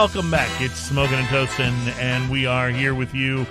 Welcome back. It's Smoking and Toasting, and we are here with you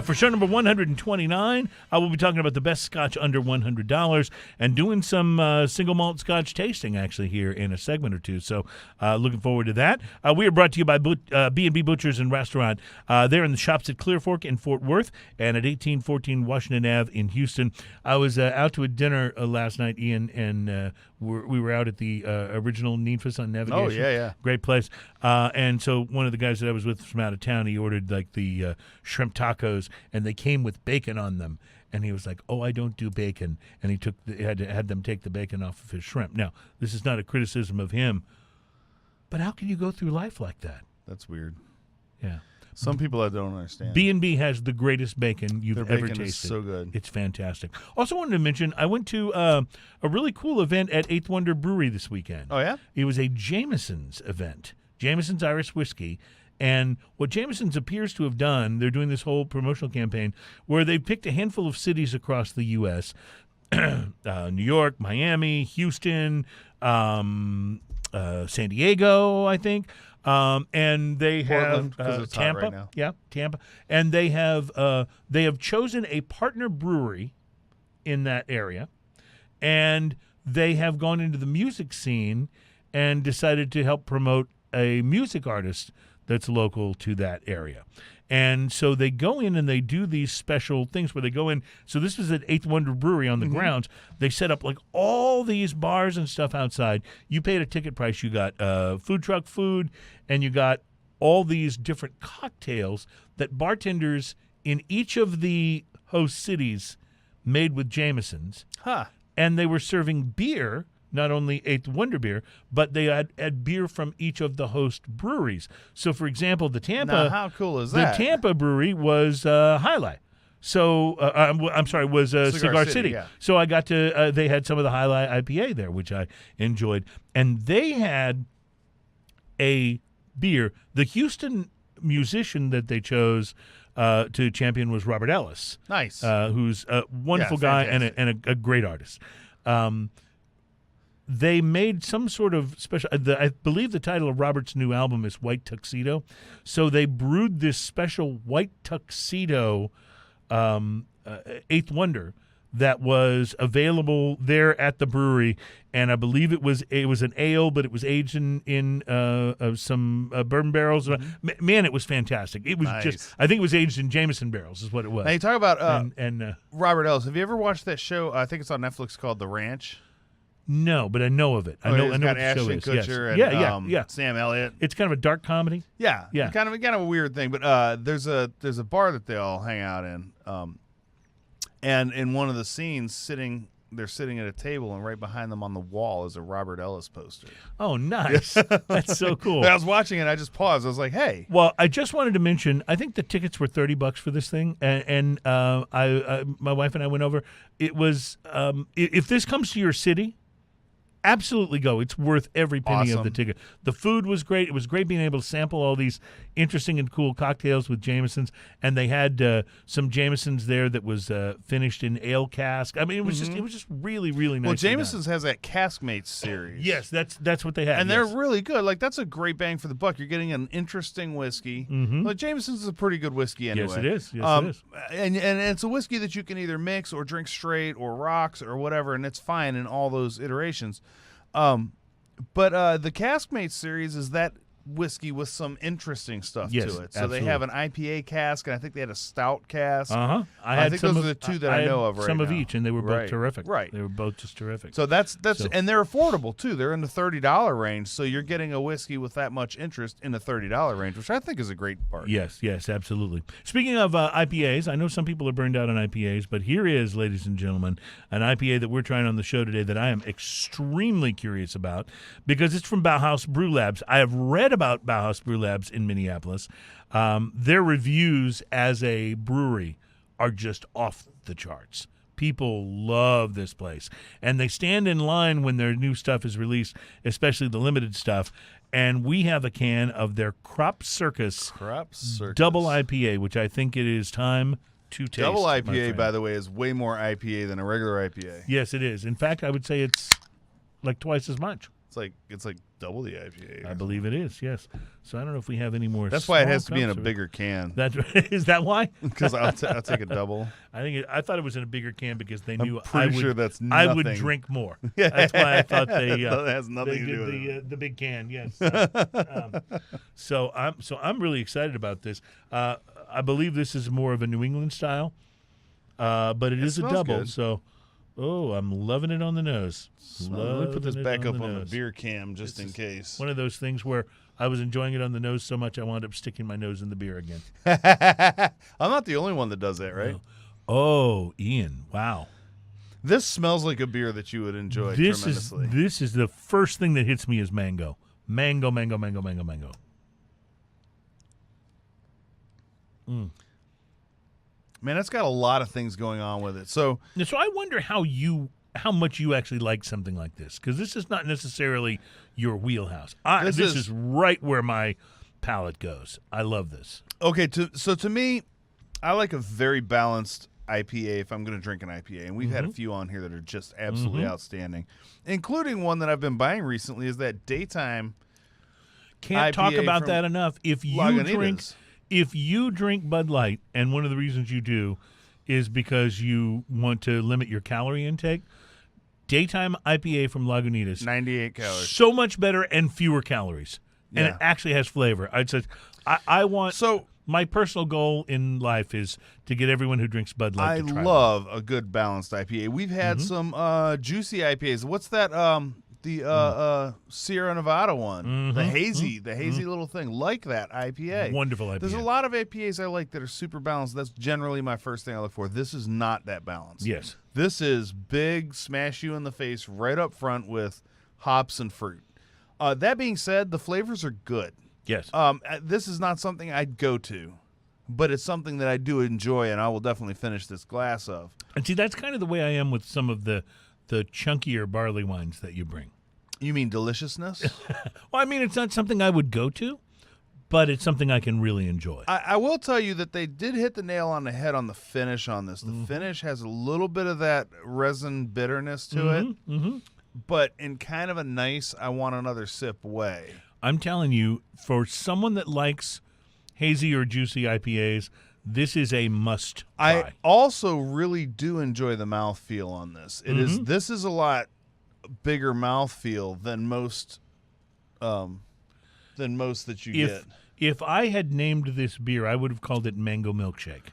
for show number 129. I will be talking about the best scotch under $100 and doing some single malt scotch tasting actually here in a segment or two. So looking forward to that. We are brought to you by B&B Butchers and Restaurant. They're in the shops at Clear Fork in Fort Worth and at 1814 Washington Ave in Houston. I was out to a dinner last night, Ian, and we were out at the original Needfus on Navigation. Oh, yeah. Great place. And so one of the guys that I was with from out of town, he ordered like the shrimp tacos, and they came with bacon on them. And he was like, "Oh, I don't do bacon." And he had them take the bacon off of his shrimp. Now, this is not a criticism of him, but how can you go through life like that? That's weird. Yeah. Some people I don't understand. B&B has the greatest bacon you've Their ever bacon tasted. is so good. It's fantastic. Also wanted to mention, I went to a really cool event at Eighth Wonder Brewery this weekend. Oh, yeah? It was a Jameson's event, Jameson's Irish Whiskey. And what Jameson's appears to have done, they're doing this whole promotional campaign where they picked a handful of cities across the U.S., New York, Miami, Houston, San Diego, I think. And they Portland, have 'cause it's hot Tampa. right now. Yeah, Tampa. And they have chosen a partner brewery in that area. And they have gone into the music scene and decided to help promote a music artist that's local to that area. And so they go in and they do these special things where they go in. So this was at Eighth Wonder Brewery on the grounds. They set up like all these bars and stuff outside. You paid a ticket price. You got food truck food, and you got all these different cocktails that bartenders in each of the host cities made with Jameson's. Huh. And they were serving beer, not only Eighth Wonder beer, but they had beer from each of the host breweries. So, for example, the Tampa... Now, how cool is that? The Tampa brewery was High Life. So, was Cigar City. Yeah. So I got to, they had some of the High Life IPA there, which I enjoyed. And they had a beer. The Houston musician that they chose to champion was Robert Ellis. Nice. Who's a wonderful guy and a great artist. They made some sort of special, I believe the title of Robert's new album is White Tuxedo. So they brewed this special White Tuxedo Eighth Wonder that was available there at the brewery. And I believe it was an ale, but it was aged in some bourbon barrels. Man, it was fantastic. It was nice. I think it was aged in Jameson barrels is what it was. Now, you talk about and Robert Ellis. Have you ever watched that show? I think it's on Netflix called The Ranch. No, but I know of it. I know what the show is. Kutcher Yes. and Sam Elliott. It's kind of a dark comedy. Yeah. Yeah. Kind of a weird thing. But there's a bar that they all hang out in. And in one of the scenes, they're sitting at a table, and right behind them on the wall is a Robert Ellis poster. Oh, nice. That's so cool. I was watching it, and I just paused. I was like, hey. Well, I just wanted to mention, I think the tickets were $30 for this thing, and my wife and I went over. It was, if this comes to your city, absolutely go. It's worth every penny of the ticket. The food was great. It was great being able to sample all these interesting and cool cocktails with Jameson's, and they had some Jameson's there that was finished in ale cask. I mean, it was just really, really nice. Well, Jameson's has that Caskmates series. Yes, that's what they had, and they're really good. Like, that's a great bang for the buck. You're getting an interesting whiskey. Well, Jameson's is a pretty good whiskey anyway. Yes, it is. Yes, it is. And it's a whiskey that you can either mix or drink straight or rocks or whatever, and it's fine in all those iterations. But the Caskmates series is that whiskey with some interesting stuff to it. So absolutely. they have an IPA cask, and I think they had a stout cask. I think those are the two that I know of right some now. of each, and they were both terrific. Right. They were both just terrific. So that's and they're affordable too. They're in the $30 range. So you're getting a whiskey with that much interest in the $30 range, which I think is a great part. Yes, absolutely. Speaking of IPAs, I know some people are burned out on IPAs, but here is, ladies and gentlemen, an IPA that we're trying on the show today that I am extremely curious about because it's from Bauhaus Brew Labs. I have read about Bauhaus Brew Labs in Minneapolis. Their reviews as a brewery are just off the charts. People love this place, and they stand in line when their new stuff is released, especially the limited stuff. And we have a can of their Crop Circus Double IPA, which I think it is time to taste. Double IPA, by the way, is way more IPA than a regular IPA. Yes, it is. In fact, I would say it's like twice as much. It's like double the IPA. I believe it is. Yes. So I don't know if we have any more. That's why it has to small be in a cups or- bigger can. Is that why? Because I'll take a double. I thought it was in a bigger can because they I'm knew pretty sure that's I nothing. would drink more. That's why I thought they that has they nothing to did do with it. the big can. Yes. So I'm really excited about this. I believe this is more of a New England style, but it is a smells double. good. So, I'm loving it on the nose. Let me put this Loving it back up on the nose. beer cam just in case. One of those things where I was enjoying it on the nose so much I wound up sticking my nose in the beer again. I'm not the only one that does that, right? No. Oh, Ian! Wow. This smells like a beer that you would enjoy tremendously. This is the first thing that hits me is mango. Mango. Man, it's got a lot of things going on with it. So I wonder how much you actually like something like this, because this is not necessarily your wheelhouse. This is right where my palate goes. I love this. okay, to me, I like a very balanced IPA if I'm going to drink an IPA, and we've had a few on here that are just absolutely outstanding, including one that I've been buying recently is that Daytime. Can't talk IPA about from that enough. If Lagunitas. you drink Bud Light, and one of the reasons you do is because you want to limit your calorie intake, Daytime IPA from Lagunitas, 98 calories. so much better and fewer calories, and Yeah. it actually has flavor. I'd say I want. So My personal goal in life is to get everyone who drinks Bud Light I to try love a good balanced IPA. We've had some juicy IPAs. What's that? The Sierra Nevada one, the hazy little thing, like that IPA. one. Wonderful IPA. There's a lot of IPAs I like that are super balanced. That's generally my first thing I look for. This is not that balanced. Yes. This is big, smash you in the face right up front with hops and fruit. That being said, the flavors are good. Yes. This is not something I'd go to, but it's something that I do enjoy, and I will definitely finish this glass of. And see, that's kind of the way I am with some of the chunkier barley wines that you bring. You mean deliciousness? Well, I mean, it's not something I would go to, but it's something I can really enjoy. I will tell you that they did hit the nail on the head on the finish on this. The finish has a little bit of that resin bitterness to it, but in kind of a nice, I want another sip way. I'm telling you, for someone that likes hazy or juicy IPAs, this is a must try. I also really do enjoy the mouthfeel on this. This is a lot bigger mouthfeel than most that you get. If I had named this beer, I would have called it Mango Milkshake.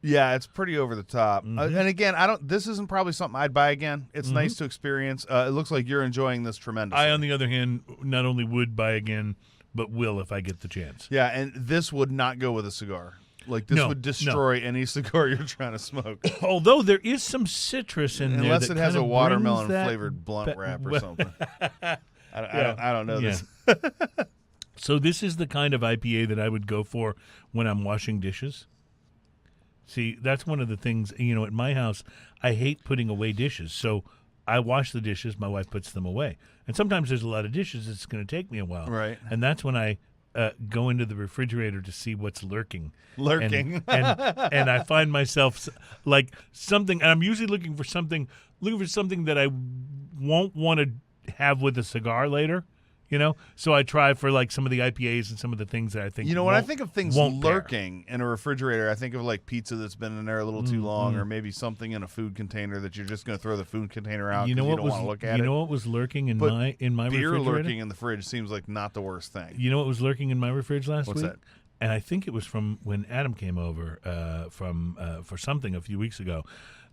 Yeah, it's pretty over the top. And again, this isn't probably something I'd buy again. It's nice to experience. It looks like you're enjoying this tremendously. I, on the other hand, not only would buy again, but will if I get the chance. Yeah, and this would not go with a cigar. Like, this would destroy any cigar you're trying to smoke. Although there is some citrus in there. Unless it has kind a of watermelon brings that flavored blunt wrap or something. I don't know this. So this is the kind of IPA that I would go for when I'm washing dishes. See, that's one of the things, at my house, I hate putting away dishes. So I wash the dishes, my wife puts them away. And sometimes there's a lot of dishes, it's going to take me a while. Right. And that's when I go into the refrigerator to see what's lurking. Lurking. And I find myself like something, and I'm usually looking for something that I won't want to have with a cigar later. So I try for like some of the IPAs and some of the things that I think. When I think of things won't pair. lurking in a refrigerator, I think of like pizza that's been in there a little too long, or maybe something in a food container that you're just going to throw the food container out because you don't want to look at it. You know what was lurking in But my beer refrigerator? lurking in the fridge seems like not the worst thing. You know what was lurking in my refrigerator last What's week? that? And I think it was from when Adam came over for something a few weeks ago.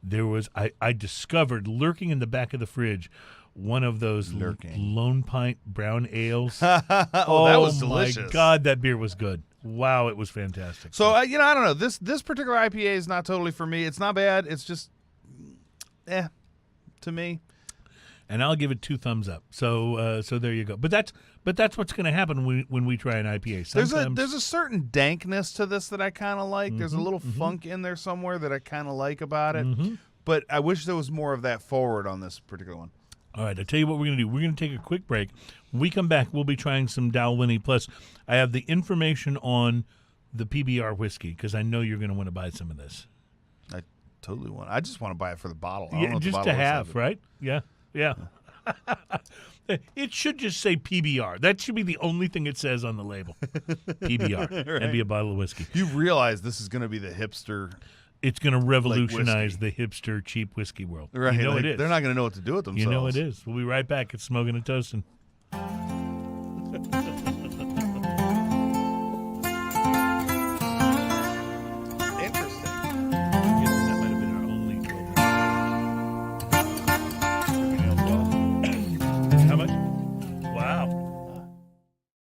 There was I discovered lurking in the back of the fridge one of those Lone Pint brown ales. That was delicious. Oh my God, that beer was good. Wow, it was fantastic. So I don't know. This particular IPA is not totally for me. It's not bad. It's just, to me. And I'll give it 2 thumbs up. So there you go. But that's what's going to happen when we try an IPA. There's a certain dankness to this that I kind of like. There's a little funk in there somewhere that I kind of like about it. But I wish there was more of that forward on this particular one. All right, I'll tell you what we're going to do. We're going to take a quick break. When we come back, we'll be trying some Dalwhinnie. Plus, I have the information on the PBR whiskey because I know you're going to want to buy some of this. I totally want. I just want to buy it for the bottle. I don't know what the just bottle to looks have, like. right? Yeah. It should just say PBR. That should be the only thing it says on the label. PBR. Right. And be a bottle of whiskey. You realize this is going to be the hipster, It's going to revolutionize whiskey. the hipster cheap whiskey world. right? You know Like, it is. They're not going to know what to do with themselves. You know it is. We'll be right back. It's Smoking and Toasting.